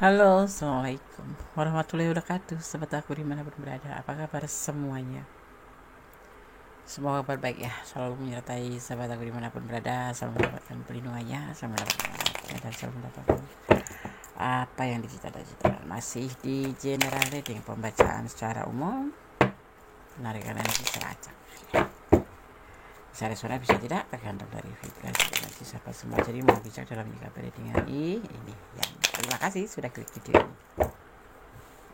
Halo, assalamualaikum warahmatullahi wabarakatuh. Sobat aku dimanapun berada, apa kabar semuanya? Semoga kabar baik ya, selalu menyertai sahabat aku dimanapun berada, selalu mendapatkan pelindungannya, selalu mendapatkan rahmatnya, dan selalu mendapatkan apa yang dicita-citakan. Masih di general reading, pembacaan secara umum, penarikan energi secara acak. Bisa resona bisa tidak, tergantung dari vibrasi energi sahabat semua. Jadi mau bijak dalam menyikapi readingan ini yang terima kasih sudah klik video ini.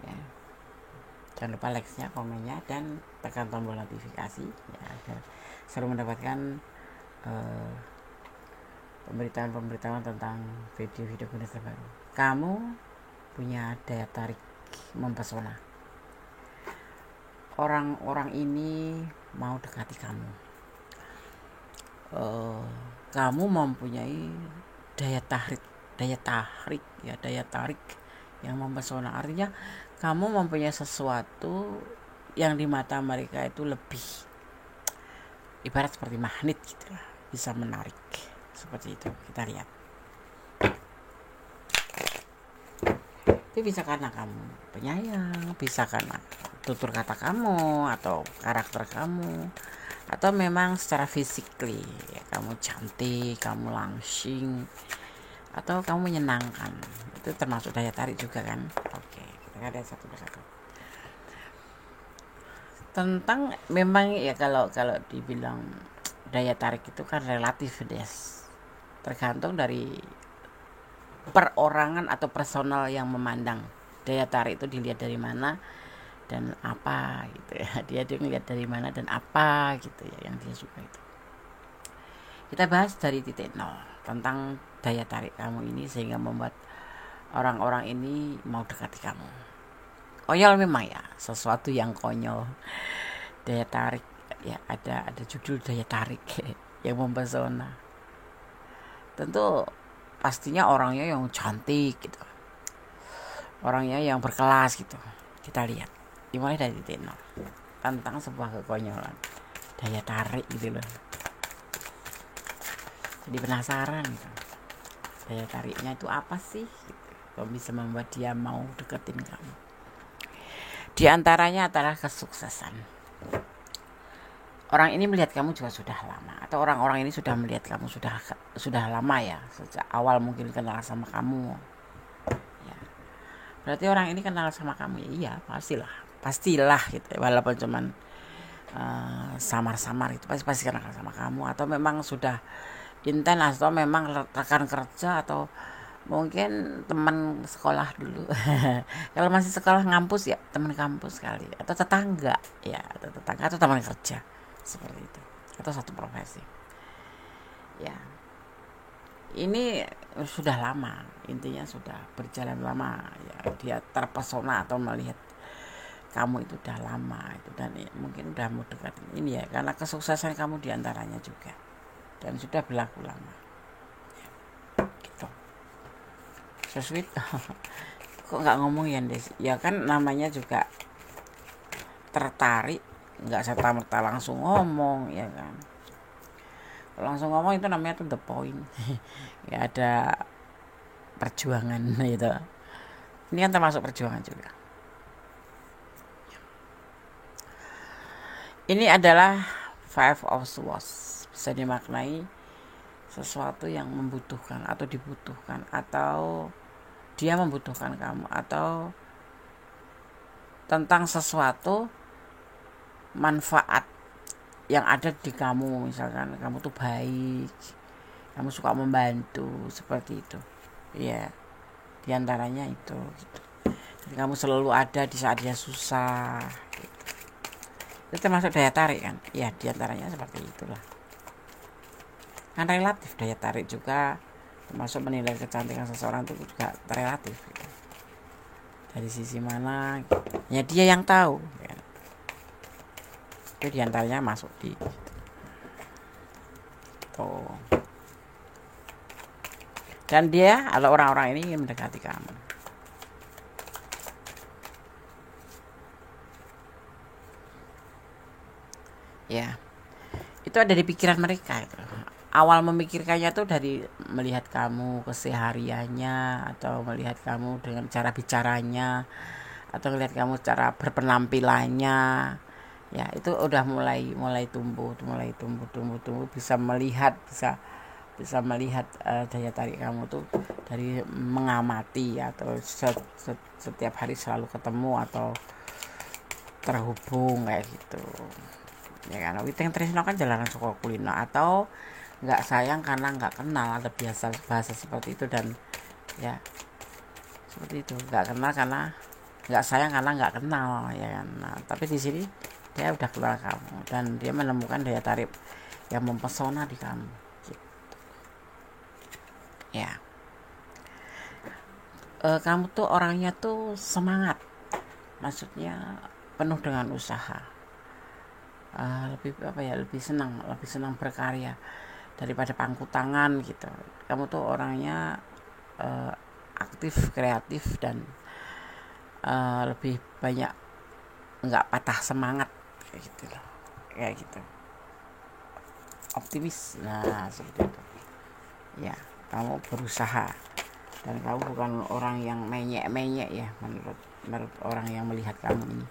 Ya. Jangan lupa like-nya, komennya, dan tekan tombol notifikasi ya, agar selalu mendapatkan pemberitahuan-pemberitahuan tentang video-video Guna terbaru. Kamu punya daya tarik mempesona. Orang-orang ini mau dekati kamu. Kamu mempunyai daya tarik yang mempesona. Artinya kamu mempunyai sesuatu yang di mata mereka itu lebih ibarat seperti magnet gitu lah, bisa menarik seperti itu. Kita lihat, itu bisa karena kamu penyayang, bisa karena tutur kata kamu atau karakter kamu, atau memang secara physically ya, kamu cantik, kamu langsing, atau kamu menyenangkan. Itu termasuk daya tarik juga kan. Oke, kita lihat satu persatu. Tentang memang ya, kalau dibilang daya tarik itu kan relatif des, tergantung dari perorangan atau personal yang memandang. Daya tarik itu dilihat dari mana dan apa gitu ya. Dia ngelihat dari mana dan apa gitu ya yang dia suka itu. Kita bahas dari titik nol tentang daya tarik kamu ini sehingga membuat orang-orang ini mau dekati kamu. Konyol memang ya, sesuatu yang konyol. Daya tarik ya, ada judul daya tarik yang mempesona. Tentu pastinya orangnya yang cantik gitu, orangnya yang berkelas gitu. Kita lihat dimulai dari titik nol tentang sebuah kekonyolan, daya tarik gitu loh. Jadi penasaran gitu, daya tariknya itu apa sih gitu, kok bisa membuat dia mau deketin kamu. Di antaranya adalah kesuksesan. Orang ini melihat kamu juga sudah lama, atau orang-orang ini sudah melihat kamu sudah lama ya, sejak awal mungkin kenal sama kamu ya. Berarti orang ini kenal sama kamu ya, iya pastilah gitu ya, walaupun cuman samar-samar itu pasti kenal sama kamu, atau memang sudah intens, atau memang rekan kerja, atau mungkin teman sekolah dulu. Kalau masih sekolah ngampus ya teman kampus kali, atau tetangga ya, atau teman kerja seperti itu, atau satu profesi ya. Ini sudah lama, intinya sudah berjalan lama ya, dia terpesona atau melihat kamu itu udah lama itu, dan ya, mungkin udah mau dekat ini ya, karena kesuksesan kamu diantaranya juga, dan sudah berlaku lama ya, gitu. So sweet. Kok nggak ngomong ya Des? Ya kan namanya juga tertarik, nggak serta merta langsung ngomong ya kan. Kalau langsung ngomong itu namanya tuh the point. Ya ada perjuangan gitu. Ini kan termasuk perjuangan juga. Ini adalah Five of Swords, bisa dimaknai sesuatu yang membutuhkan atau dibutuhkan, atau dia membutuhkan kamu, atau tentang sesuatu manfaat yang ada di kamu. Misalkan kamu tuh baik, kamu suka membantu, seperti itu ya, diantaranya itu gitu. Jadi kamu selalu ada di saat dia susah gitu. Itu termasuk daya tarik kan ya, diantaranya seperti itulah. Kan relatif, daya tarik juga termasuk menilai kecantikan seseorang itu juga relatif gitu. Dari sisi mana ya dia yang tahu ya. Itu diantaranya masuk di gitu. Dan dia, kalau orang-orang ini ingin mendekati kamu, ya itu ada di pikiran mereka itu. awal memikirkannya tuh dari melihat kamu kesehariannya, atau melihat kamu dengan cara bicaranya, atau melihat kamu cara berpenampilannya. Ya, itu udah mulai tumbuh, bisa melihat, bisa melihat daya tarik kamu tuh dari mengamati, atau setiap hari selalu ketemu atau terhubung kayak gitu. Ya kan, Witeng Tresno kan jalanan suka kulino, atau nggak sayang karena nggak kenal, ada biasa bahasa seperti itu. Dan ya seperti itu, nggak kenal karena nggak sayang karena nggak kenal, ya kan. Nah, tapi di sini dia udah kenal kamu dan dia menemukan daya tarik yang mempesona di kamu gitu. Ya, kamu tuh orangnya tuh semangat, maksudnya penuh dengan usaha. Lebih senang berkarya daripada pangku tangan gitu. Kamu tuh orangnya aktif, kreatif, dan lebih banyak nggak patah semangat kayak gitu loh, kayak gitu, optimis. Nah, seperti itu ya. Kamu berusaha, dan kamu bukan orang yang menyek ya, menurut orang yang melihat kamu ini.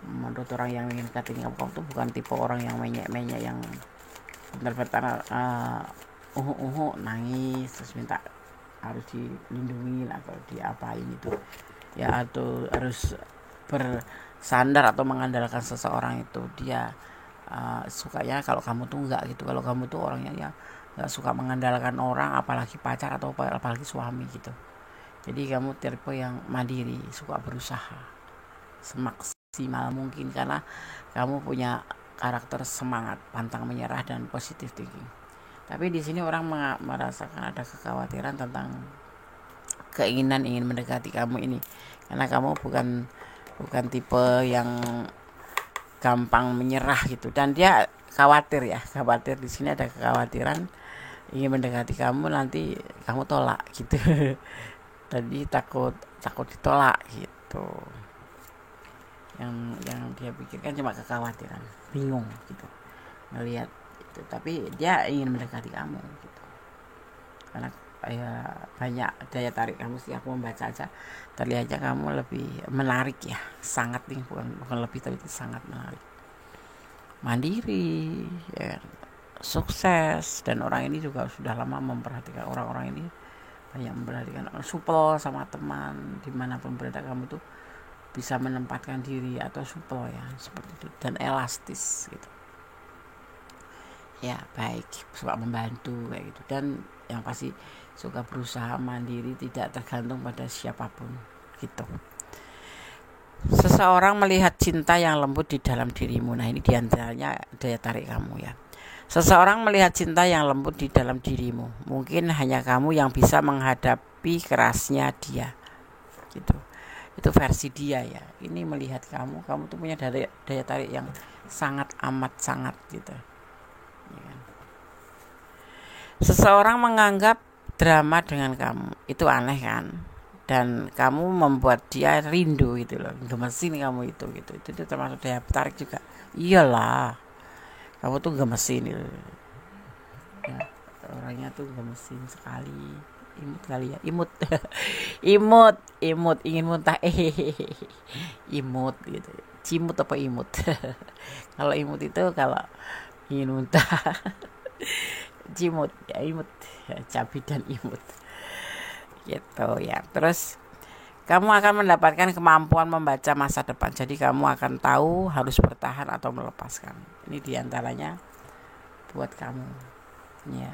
Menurut orang yang ingin kating kamu tuh bukan tipe orang yang menyek yang bentar-bentar nangis terus minta harus dilindungi atau diapain itu ya, atau harus bersandar atau mengandalkan seseorang itu. Dia sukanya kalau kamu tuh enggak gitu. Kalau kamu tuh orangnya ya nggak suka mengandalkan orang, apalagi pacar atau apalagi suami gitu. Jadi kamu tipe yang mandiri, suka berusaha semaksimal mungkin karena kamu punya karakter semangat, pantang menyerah, dan positive thinking. Tapi di sini orang merasakan ada kekhawatiran tentang keinginan ingin mendekati kamu ini, karena kamu bukan tipe yang gampang menyerah gitu. Dan dia khawatir di sini ada kekhawatiran ingin mendekati kamu, nanti kamu tolak gitu. Jadi takut ditolak gitu. Yang dia pikirkan cuma kekhawatiran, bingung gitu ngelihat itu. Tapi dia ingin mendekati kamu gitu, karena ya banyak daya tarik kamu sih. Aku membaca aja terlihatnya kamu lebih menarik ya, sangat nih, bukan lebih, tapi sangat menarik, mandiri ya, sukses. Dan orang ini juga sudah lama memperhatikan orang-orang ini, banyak memperhatikan, supel sama teman dimanapun berada. Kamu tuh bisa menempatkan diri atau supel ya, seperti itu, dan elastis gitu ya, baik, suka membantu kayak gitu. Dan yang pasti suka berusaha mandiri, tidak tergantung pada siapapun gitu. Seseorang melihat cinta yang lembut di dalam dirimu. Nah, ini diantaranya daya tarik kamu ya. Seseorang melihat cinta yang lembut di dalam dirimu. Mungkin hanya kamu yang bisa menghadapi kerasnya dia gitu. Itu versi dia ya. Ini melihat kamu tuh punya daya tarik yang sangat amat sangat gitu ya kan? Seseorang menganggap drama dengan kamu itu aneh kan, dan kamu membuat dia rindu gitu loh, gemesin kamu itu gitu. Itu termasuk daya tarik juga. Iyalah, kamu tuh gemesin gitu ya, orangnya tuh gemesin sekali. Imut kali ya, imut. imut ingin muntah, imut gitu. Cimut apa imut? Kalau imut itu kalau ingin muntah. Cimut ya, imut ya, cabi dan imut gitu ya. Terus kamu akan mendapatkan kemampuan membaca masa depan, jadi kamu akan tahu harus bertahan atau melepaskan. Ini diantaranya buat kamu ya,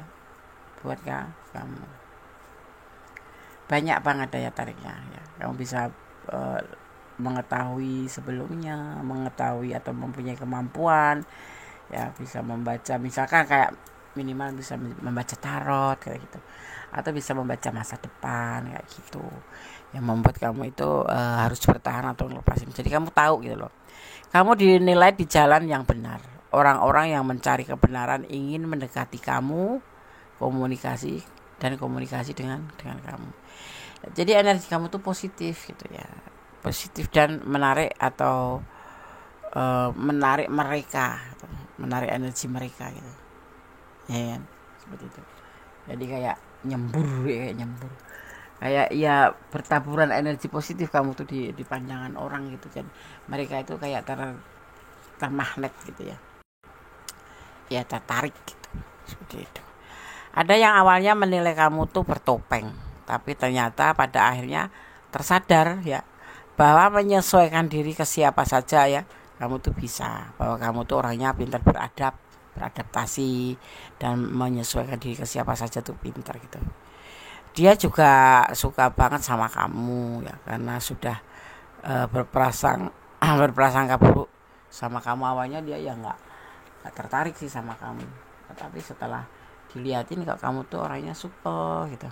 buat kamu. Banyak banget daya tariknya ya. Kamu bisa mengetahui sebelumnya, mengetahui atau mempunyai kemampuan ya, bisa membaca, misalkan kayak minimal bisa membaca tarot kayak gitu, atau bisa membaca masa depan kayak gitu, yang membuat kamu itu harus bertahan atau melepasin. Jadi kamu tahu gitu loh, kamu dinilai di jalan yang benar. Orang-orang yang mencari kebenaran ingin mendekati kamu, komunikasi dengan kamu. Jadi energi kamu tuh positif gitu ya, positif dan menarik, atau menarik mereka, menarik energi mereka gitu ya kan? seperti itu. Jadi kayak nyembur kayak ya bertaburan energi positif kamu tuh di pandangan orang gitu. Jadi mereka itu kayak termagnet gitu ya tertarik gitu, seperti itu. Ada yang awalnya menilai kamu tuh bertopeng, tapi ternyata pada akhirnya tersadar ya bahwa menyesuaikan diri ke siapa saja ya kamu tuh bisa, bahwa kamu tuh orangnya pintar beradaptasi dan menyesuaikan diri ke siapa saja tuh pintar gitu. Dia juga suka banget sama kamu ya karena sudah berprasangka buruk sama kamu. Awalnya dia ya nggak tertarik sih sama kamu, tapi setelah dilihatin kok kamu tuh orangnya super gitu,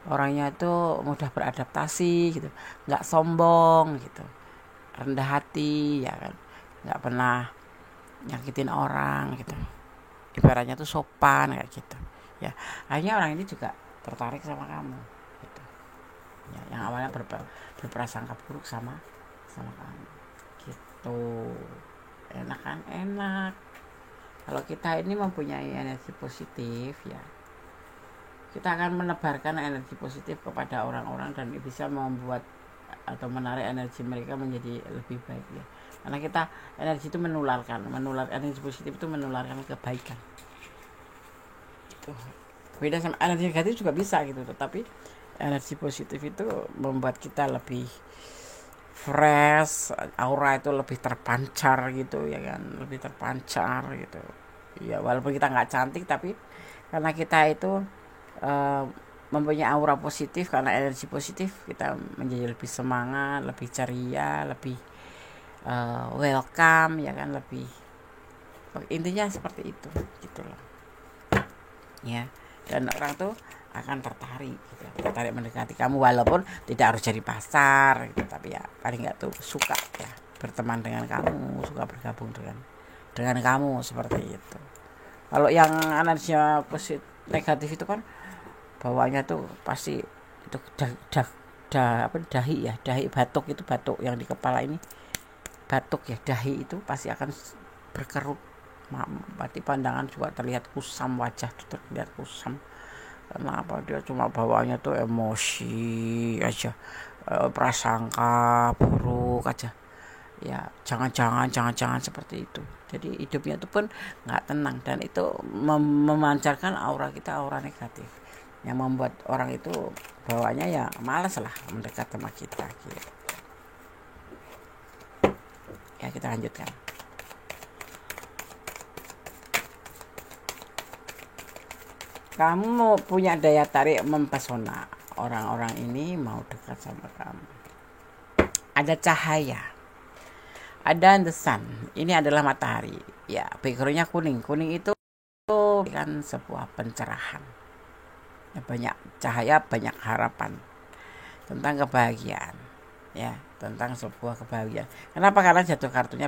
orangnya itu mudah beradaptasi gitu, nggak sombong gitu, rendah hati ya kan, nggak pernah nyakitin orang gitu, ibaratnya tuh sopan kayak gitu ya. Akhirnya orang ini juga tertarik sama kamu gitu ya, yang awalnya berprasangka buruk sama kamu gitu. Enak kan? Enak kalau kita ini mempunyai energi positif ya, kita akan menebarkan energi positif kepada orang-orang dan bisa membuat atau menarik energi mereka menjadi lebih baik ya. Karena kita energi itu energi positif itu menularkan kebaikan. Gitu. Beda sama energi negatif juga bisa gitu, tetapi energi positif itu membuat kita lebih fresh, aura itu lebih terpancar gitu ya kan, lebih terpancar gitu. Ya walaupun kita nggak cantik, tapi karena kita itu mempunyai aura positif, karena energi positif kita menjadi lebih semangat, lebih ceria, lebih welcome ya kan, lebih intinya seperti itu gitu loh ya. Dan orang tuh akan tertarik mendekati kamu, walaupun tidak harus jadi pacar gitu, tapi ya paling nggak tuh suka ya berteman dengan kamu, suka bergabung dengan kamu seperti itu. Kalau yang energinya positif negatif itu kan bawahnya tuh pasti itu dahi batuk, itu batuk yang di kepala ini, batuk ya, dahi itu pasti akan berkerut. Berarti pandangan juga terlihat kusam, wajah terlihat kusam. Kenapa? Dia cuma bawaannya tuh emosi aja, prasangka buruk aja ya, jangan seperti itu. Jadi hidupnya itu pun nggak tenang, dan itu memancarkan aura kita, aura negatif yang membuat orang itu bawaannya ya malas lah mendekat sama kita gitu. Ya kita lanjutkan. Kamu punya daya tarik mempesona, orang-orang ini mau dekat sama kamu. Ada cahaya, ada the sun, ini adalah matahari ya, backgroundnya kuning itu kan sebuah pencerahan ya, banyak cahaya, banyak harapan tentang kebahagiaan ya, tentang sebuah kebahagiaan. Kenapa? Karena jatuh kartunya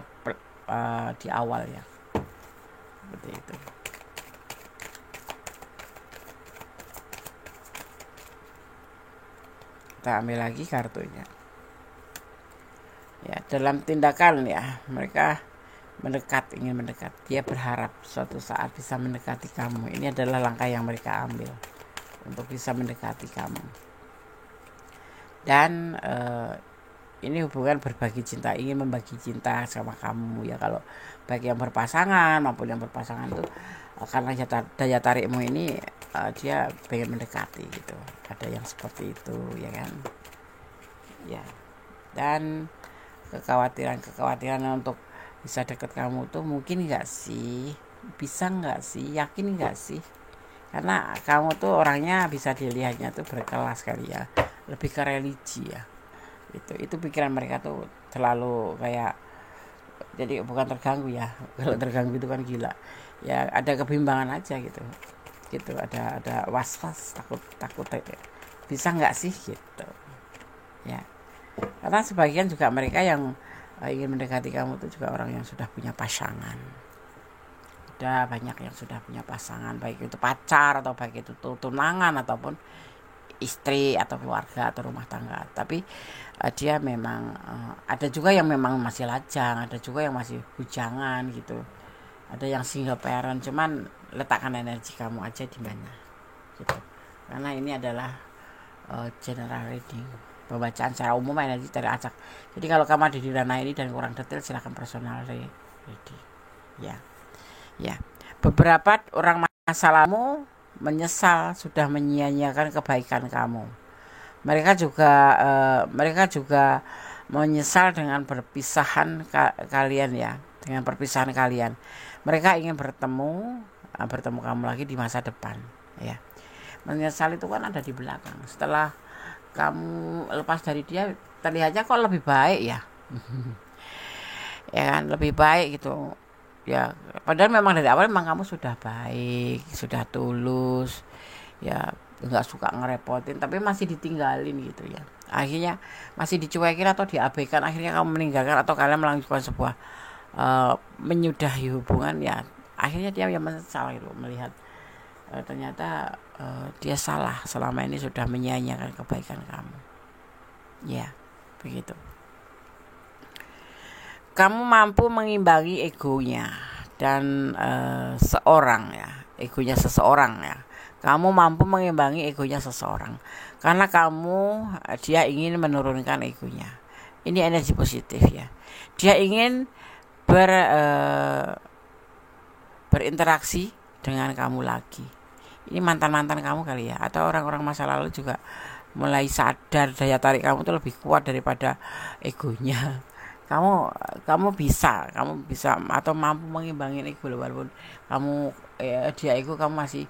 di awal ya, seperti itu. Kita ambil lagi kartunya ya. Dalam tindakan ya, mereka ingin mendekat, dia berharap suatu saat bisa mendekati kamu. Ini adalah langkah yang mereka ambil untuk bisa mendekati kamu. Dan ini hubungan berbagi cinta, ingin membagi cinta sama kamu ya. Kalau bagi yang berpasangan maupun yang berpasangan itu karena daya tarikmu ini dia pengen mendekati gitu. Ada yang seperti itu ya kan ya. Dan kekhawatiran untuk bisa deket kamu tuh mungkin nggak sih, bisa nggak sih, yakin nggak sih? Karena kamu tuh orangnya bisa dilihatnya tuh berkelas kali ya, lebih ke religi ya. Itu pikiran mereka tuh terlalu kayak, jadi bukan terganggu ya. Kalau terganggu itu kan gila ya, ada kebimbangan aja gitu, ada was-was, takut bisa nggak sih gitu ya. Karena sebagian juga mereka yang ingin mendekati kamu itu juga orang yang sudah punya pasangan. Ada banyak yang sudah punya pasangan, baik itu pacar atau baik itu tunangan ataupun istri atau keluarga atau rumah tangga. Tapi dia memang ada juga yang memang masih lajang, ada juga yang masih bujangan gitu, ada yang single parent. Cuman letakkan energi kamu aja di mana gitu. Karena ini adalah general reading, pembacaan secara umum energi dari acak. Jadi kalau kamu ada di ranah ini dan kurang detail, silahkan personal reading. Ya, beberapa orang masa lalu menyesal sudah menyia-nyiakan kebaikan kamu. Mereka juga menyesal dengan perpisahan kalian ya, dengan perpisahan kalian. Mereka ingin bertemu kamu lagi di masa depan ya. Menyesal itu kan ada di belakang. Setelah kamu lepas dari dia, terlihatnya kok lebih baik ya. Ya kan, lebih baik gitu. Ya, padahal memang dari awal memang kamu sudah baik, sudah tulus. Ya, nggak suka ngerepotin, tapi masih ditinggalin gitu ya. Akhirnya masih dicuekin atau diabaikan, akhirnya kamu meninggalkan atau kalian melakukan sebuah menyudahi hubungan ya. Akhirnya dia yang menyesal gitu melihat ternyata dia salah selama ini sudah menyia-nyiakan kebaikan kamu. Ya, begitu. Kamu mampu mengimbangi egonya dan seorang ya, egonya seseorang ya. Kamu mampu mengimbangi egonya seseorang karena dia ingin menurunkan egonya. Ini energi positif ya. Dia ingin berinteraksi dengan kamu lagi. Ini mantan-mantan kamu kali ya, atau orang-orang masa lalu juga mulai sadar daya tarik kamu itu lebih kuat daripada egonya. Kamu bisa atau mampu mengimbangi ego walaupun dia ego kamu masih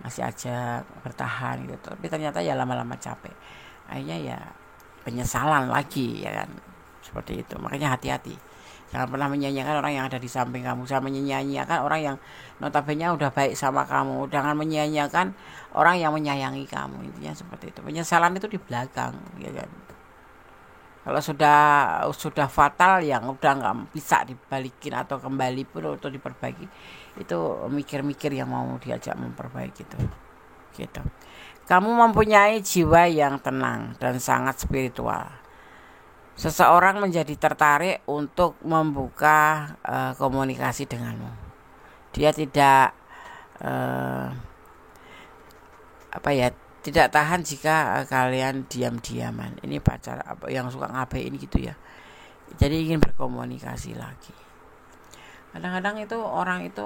aja bertahan gitu. Tapi ternyata ya lama-lama capek. Akhirnya ya penyesalan lagi ya kan. Seperti itu. Makanya hati-hati. Jangan pernah menyanyiakan orang yang ada di samping kamu. Jangan menyanyiakan orang yang notabene udah baik sama kamu. Jangan menyanyiakan orang yang menyayangi kamu. Intinya seperti itu. Penyesalan itu di belakang, ya kan. Kalau sudah fatal yang udah nggak bisa dibalikin atau kembali pun atau diperbaiki, itu mikir-mikir yang mau diajak memperbaiki itu. Gitu. Kamu mempunyai jiwa yang tenang dan sangat spiritual. Seseorang menjadi tertarik untuk membuka komunikasi denganmu. Dia tidak tidak tahan jika kalian diam-diaman. Ini pacar yang suka ngabein gitu ya. Jadi ingin berkomunikasi lagi. Kadang-kadang itu orang itu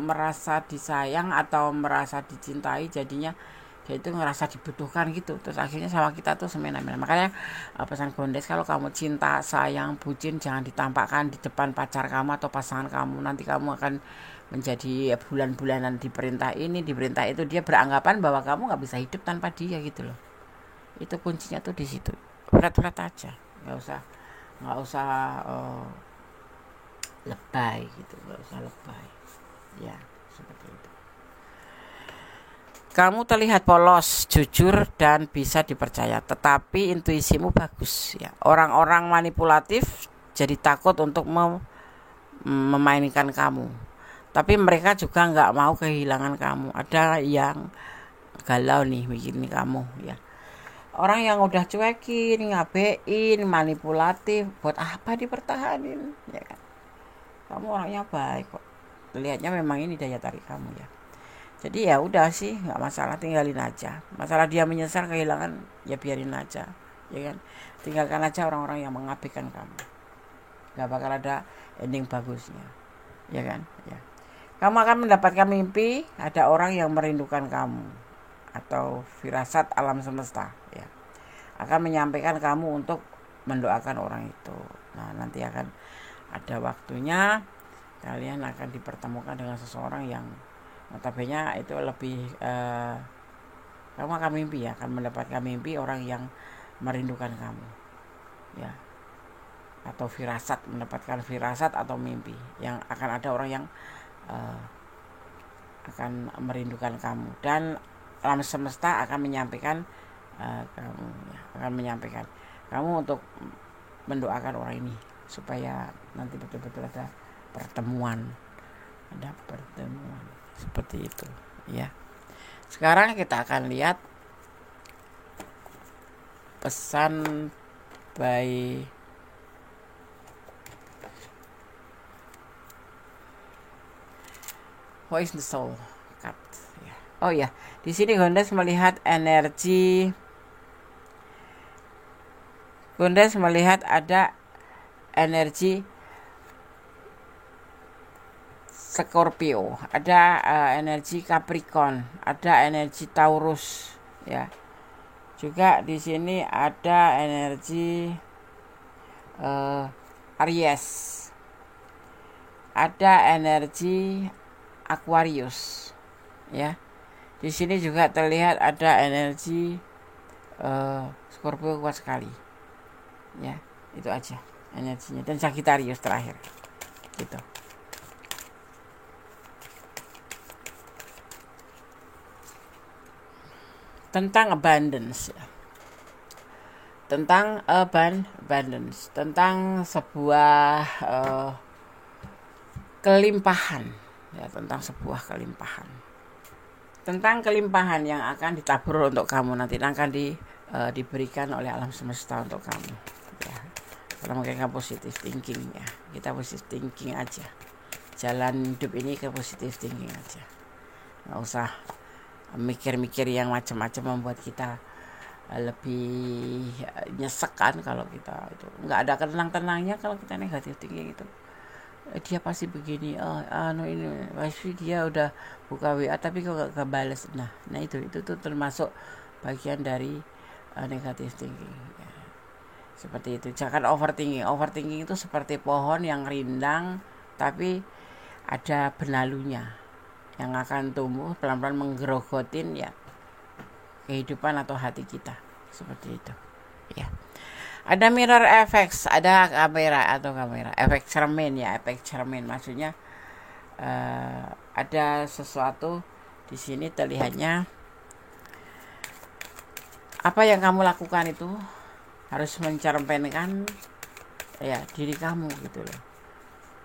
merasa disayang atau merasa dicintai, jadinya dia itu ngerasa dibutuhkan gitu, terus akhirnya sama kita tuh semena-mena. Makanya pesan Gondes, kalau kamu cinta, sayang, bucin, jangan ditampakkan di depan pacar kamu atau pasangan kamu. Nanti kamu akan menjadi bulan-bulanan diperintah ini, diperintah itu. Dia beranggapan bahwa kamu nggak bisa hidup tanpa dia gitu loh. Itu kuncinya tuh di situ. Berat-berat aja, nggak usah lebay gitu, nggak usah lebay. Ya, seperti itu. Kamu terlihat polos, jujur, dan bisa dipercaya, tetapi intuisimu bagus ya. Orang-orang manipulatif jadi takut untuk memainkan kamu, tapi mereka juga nggak mau kehilangan kamu. Ada yang galau nih mikirin kamu ya. Orang yang udah cuekin, ngabein, manipulatif, buat apa dipertahanin ya kan? Kamu orangnya baik kok. Lihatnya memang ini daya tarik kamu ya. Jadi ya udah sih, nggak masalah, tinggalin aja. Masalah dia menyesal kehilangan, ya biarin aja, ya kan. Tinggalkan aja orang-orang yang mengabaikan kamu. Nggak bakal ada ending bagusnya, ya kan. Ya. Kamu akan mendapatkan mimpi ada orang yang merindukan kamu atau firasat alam semesta, ya. Akan menyampaikan kamu untuk mendoakan orang itu. Nah, nanti akan ada waktunya kalian akan dipertemukan dengan seseorang yang notabene itu lebih kamu akan mendapatkan mimpi orang yang merindukan kamu ya, atau mendapatkan firasat atau mimpi yang akan ada orang yang akan merindukan kamu, dan alam semesta akan menyampaikan kamu untuk mendoakan orang ini supaya nanti betul-betul ada pertemuan seperti itu ya. Sekarang kita akan lihat pesan by What is the soul card? Ya. Oh ya, di sini Gondes melihat ada energi Scorpio, ada energi Capricorn, ada energi Taurus, ya. Juga di sini ada energi Aries, ada energi Aquarius, ya. Di sini juga terlihat ada energi Scorpio kuat sekali, ya. Itu aja energinya, dan Sagittarius terakhir, gitu. Tentang abundance, ya. Tentang abundance, tentang sebuah kelimpahan, ya, tentang sebuah kelimpahan, tentang kelimpahan yang akan ditabur untuk kamu nanti, akan diberikan oleh alam semesta untuk kamu, ya. Kalau mungkin kamu positive thinking, ya, kita positive thinking aja, jalan hidup ini ke positive thinking aja, nggak usah mikir-mikir yang macam-macam membuat kita lebih nyesek kan. Kalau kita itu nggak ada tenang-tenangnya kalau kita negatif tinggi gitu, dia pasti begini, ini pasti dia udah buka WA tapi kok gak balas. Nah itu tuh termasuk bagian dari negatif thinking, ya. Seperti itu. Jangan overthinking itu seperti pohon yang rindang tapi ada benalunya yang akan tumbuh pelan-pelan menggerogotin, ya, kehidupan atau hati kita, seperti itu, ya. Ada mirror effects, ada kamera efek cermin, ya. Efek cermin maksudnya ada sesuatu di sini terlihatnya apa yang kamu lakukan itu harus mencerminkan, ya, diri kamu gitu loh.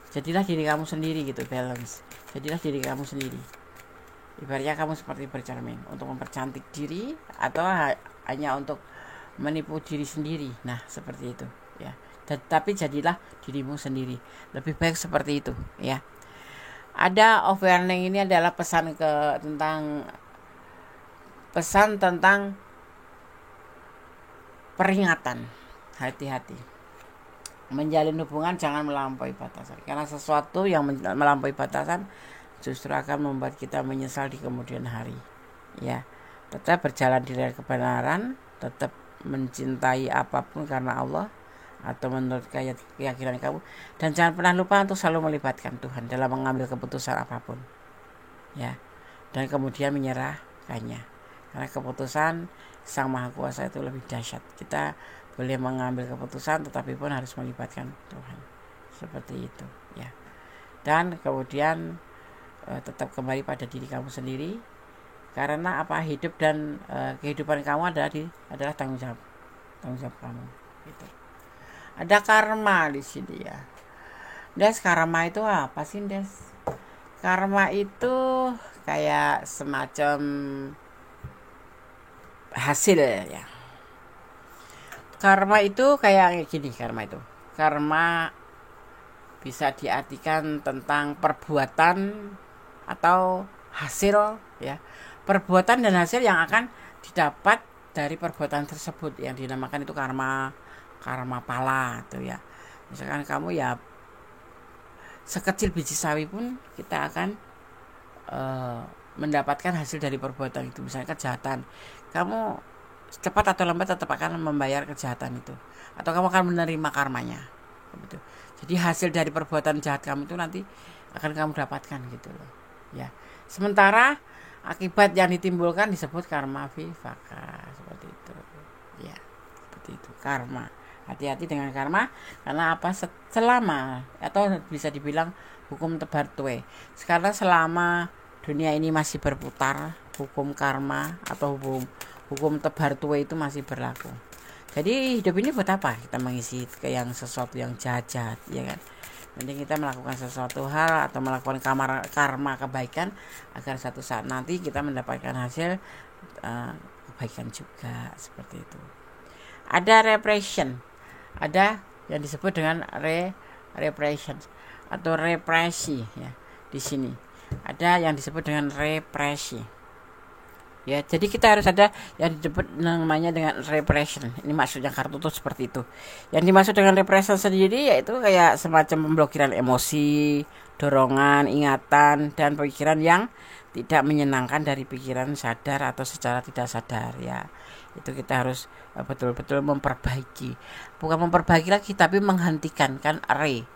Jadilah diri kamu sendiri gitu, balance. Jadilah diri kamu sendiri. Ibaratnya kamu seperti bercermin untuk mempercantik diri atau hanya untuk menipu diri sendiri. Nah, seperti itu, ya. Tapi jadilah dirimu sendiri. Lebih baik seperti itu, ya. Ada warning, ini adalah pesan tentang peringatan. Hati-hati. Menjalin hubungan jangan melampaui batasan. Karena sesuatu yang melampaui batasan justru akan membuat kita menyesal di kemudian hari, ya. Tetap berjalan di jalan kebenaran, tetap mencintai apapun karena Allah atau menurut keyakinan kamu, dan jangan pernah lupa untuk selalu melibatkan Tuhan dalam mengambil keputusan apapun, ya, dan kemudian menyerahkannya, karena keputusan Sang Maha Kuasa itu lebih dahsyat. Kita boleh mengambil keputusan tetapi pun harus melibatkan Tuhan, seperti itu, ya. Dan kemudian tetap kembali pada diri kamu sendiri, karena hidup dan kehidupan kamu adalah tanggung jawab kamu, gitu. Ada karma di sini, ya. Des, karma itu apa sih, Des? Karma itu kayak semacam hasil, ya. Karma itu kayak gini, karma bisa diartikan tentang perbuatan atau hasil, ya. Perbuatan dan hasil yang akan didapat dari perbuatan tersebut yang dinamakan itu karma pala tuh, ya. Misalkan kamu, ya, sekecil biji sawi pun kita akan mendapatkan hasil dari perbuatan itu. Misalnya kejahatan, kamu cepat atau lambat tetap akan membayar kejahatan itu, atau kamu akan menerima karmanya, gitu. Jadi hasil dari perbuatan jahat kamu itu nanti akan kamu dapatkan, gitu loh, ya. Sementara akibat yang ditimbulkan disebut karma vivaka, seperti itu, ya. Seperti itu karma. Hati-hati dengan karma, karena selama, atau bisa dibilang hukum tebar tuwe. Sekarang selama dunia ini masih berputar, hukum karma atau hukum tebar tuwe itu masih berlaku. Jadi hidup ini buat apa? Kita mengisi ke yang sesuatu yang jahat-jahat, ya kan? Mending kita melakukan sesuatu hal atau melakukan karma kebaikan agar satu saat nanti kita mendapatkan hasil kebaikan juga, seperti itu. Ada repression, ada yang disebut dengan repression atau represi, ya, di sini. ada yang disebut dengan represi. Ya, jadi kita harus ada yang disebut namanya dengan repression. Ini maksudnya kartu tuh seperti itu. Yang dimaksud dengan repression sendiri yaitu kayak semacam pemblokiran emosi, dorongan, ingatan, dan pikiran yang tidak menyenangkan dari pikiran sadar atau secara tidak sadar ya. Itu kita harus betul-betul memperbaiki. Bukan memperbaiki lagi tapi menghentikan kan re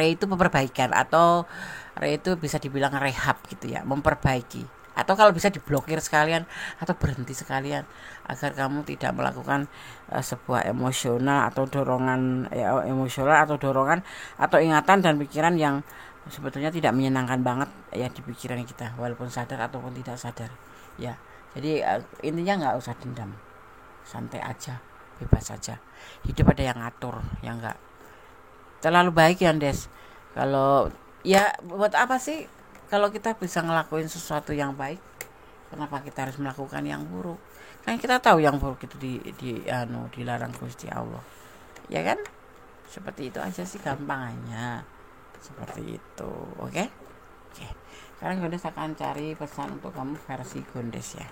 itu perbaikan atau re itu bisa dibilang rehab gitu ya, memperbaiki. Atau kalau bisa diblokir sekalian atau berhenti sekalian agar kamu tidak melakukan sebuah emosional atau dorongan emosional atau dorongan atau ingatan dan pikiran yang sebetulnya tidak menyenangkan banget ya di pikiran kita walaupun sadar ataupun tidak sadar ya. Jadi intinya nggak usah dendam, santai aja, bebas saja, hidup ada yang ngatur ya, nggak terlalu baik ya Des. Kalau ya buat apa sih kalau kita bisa ngelakuin sesuatu yang baik, kenapa kita harus melakukan yang buruk? Kan kita tahu yang buruk itu dilarang Gusti Allah. Ya kan? Seperti itu aja sih gampangannya. Seperti itu. Oke? Oke. Sekarang Gondes akan cari pesan untuk kamu versi Gondes ya.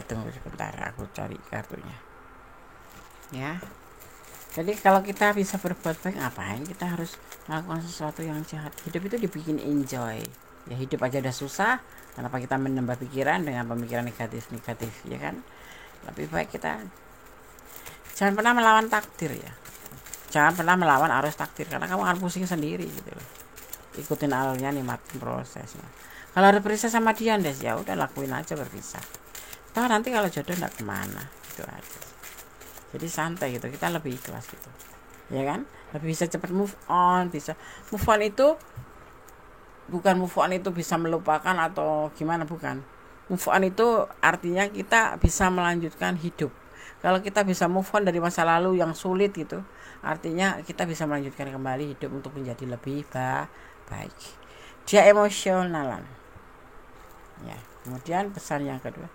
Tunggu sebentar, aku cari kartunya. Ya. Jadi kalau kita bisa berbuat baik, ngapain kita harus melakukan sesuatu yang jahat? Hidup itu dibikin enjoy. Ya hidup aja udah susah, kenapa kita menambah pikiran dengan pemikiran negatif ya kan? Lebih baik kita jangan pernah melawan takdir ya, jangan pernah melawan arus takdir karena kamu akan pusing sendiri gitu loh. Ikutin alurnya, nikmatin prosesnya. Kalau ada berpisah sama dia Des, ya udah lakuin aja berpisah. Toh nanti kalau jodoh nggak kemana gitu aja. Jadi santai gitu, kita lebih ikhlas gitu, ya kan? Lebih bisa cepat move on, bisa move on itu bukan move on itu bisa melupakan atau gimana, bukan. Move on itu artinya kita bisa melanjutkan hidup. Kalau kita bisa move on dari masa lalu yang sulit gitu, artinya kita bisa melanjutkan kembali hidup untuk menjadi lebih baik. Dia emosionalan. Ya, kemudian pesan yang kedua,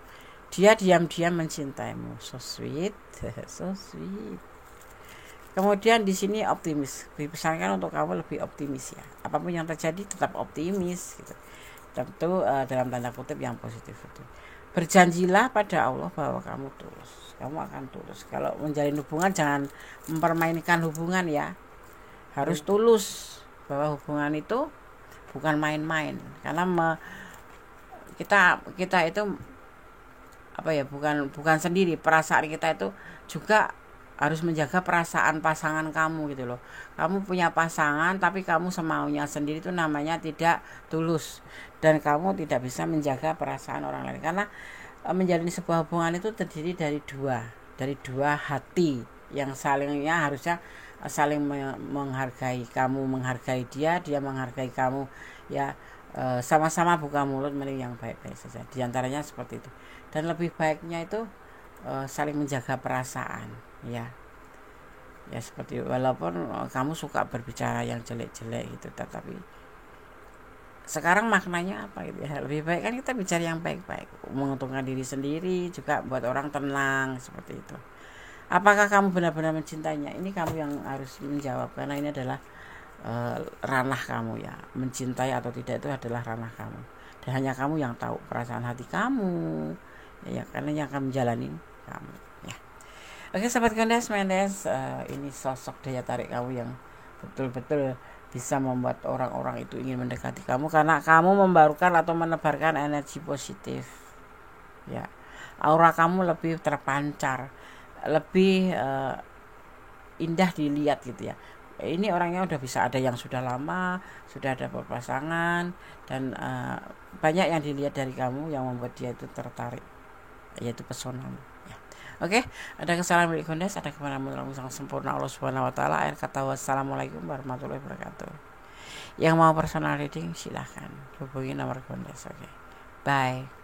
dia diam-diam mencintaimu. So sweet, so sweet. Kemudian di sini optimis, dipesankan untuk kamu lebih optimis ya. Apapun yang terjadi tetap optimis gitu. Tentu dalam tanda kutip yang positif itu. Berjanjilah pada Allah bahwa kamu tulus. Kamu akan tulus. Kalau menjalin hubungan jangan mempermainkan hubungan ya. Harus tulus bahwa hubungan itu bukan main-main. Karena kita itu apa ya, bukan sendiri, perasaan kita itu juga harus menjaga perasaan pasangan kamu gitu loh. Kamu punya pasangan tapi kamu semaunya sendiri, itu namanya tidak tulus, dan kamu tidak bisa menjaga perasaan orang lain. Karena menjalin sebuah hubungan itu terdiri dari dua hati yang salingnya harusnya saling menghargai. Kamu menghargai dia menghargai kamu ya. Sama-sama buka mulut mending yang baik-baik saja. Di antaranya seperti itu. Dan lebih baiknya itu saling menjaga perasaan ya seperti walaupun kamu suka berbicara yang jelek-jelek gitu, tetapi sekarang maknanya apa gitu ya, lebih baik kan kita bicara yang baik-baik, menguntungkan diri sendiri juga buat orang tenang seperti itu. Apakah kamu benar-benar mencintainya? Ini kamu yang harus menjawab, karena ini adalah ranah kamu ya. Mencintai atau tidak itu adalah ranah kamu, dan hanya kamu yang tahu perasaan hati kamu ya, karena yang akan menjalani kamu ya. Oke sahabat Gondes, ini sosok daya tarik kamu yang betul-betul bisa membuat orang-orang itu ingin mendekati kamu karena kamu membarukan atau menebarkan energi positif ya. Aura kamu lebih terpancar, lebih indah dilihat gitu ya. Ini orangnya udah bisa, ada yang sudah lama, sudah ada berpasangan, dan banyak yang dilihat dari kamu yang membuat dia itu tertarik, yaitu pesonamu ya. Oke, ada kesalahan milik Gondes, ada kemana-mana yang sempurna Allah Subhanahu wa taala. Akhir kata wassalamualaikum warahmatullahi wabarakatuh. Yang mau personal reading silahkan hubungi nomor Gondes. Oke. Bye.